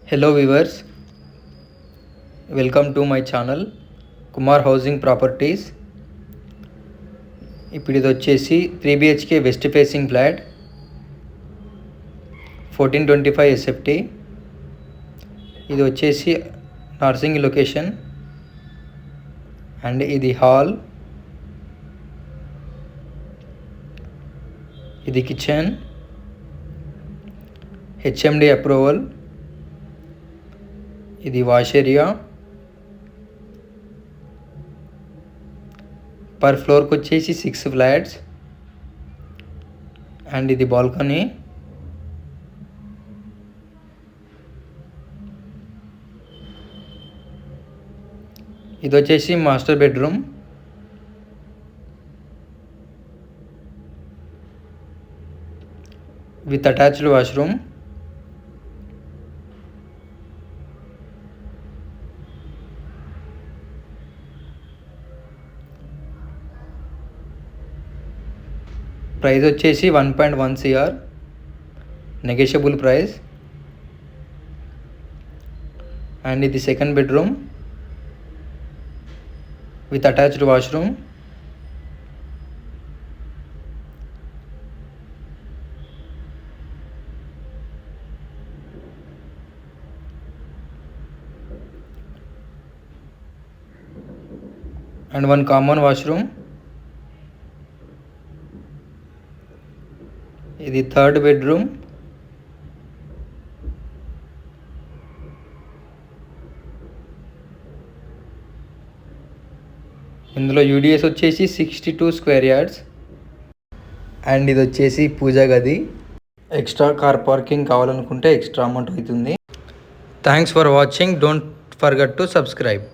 Hello viewers, welcome to my channel Kumar housing properties. ఇప్పుడు ఇది వచ్చేసి 3 BHK west facing flat 1425 SFT. ఇది వచ్చేసి నార్సింగ్ లొకేషన్ అండ్ ఇది హాల్, ఇది కిచెన్, HMD అప్రూవల్, ఇది వాష్ ఏరియా. పర్ ఫ్లోర్కి వచ్చేసి 6 ఫ్లాట్స్ అండ్ ఇది బాల్కనీ. ఇది వచ్చేసి master bedroom. With attached washroom. Price వచ్చేసి 1.1 CR, నెగోషియబుల్ ప్రైస్. అండ్ ఇది second bedroom with attached washroom. And one common washroom. ఇది థర్డ్ బెడ్రూమ్. ఇందులో యూడిఎస్ వచ్చేసి 62 స్క్వేర్ యార్డ్స్. అండ్ ఇది వచ్చేసి పూజా గది. ఎక్స్ట్రా కార్ పార్కింగ్ కావాలనుకుంటే ఎక్స్ట్రా అమౌంట్ అవుతుంది. Thanks for watching. Don't forget to subscribe.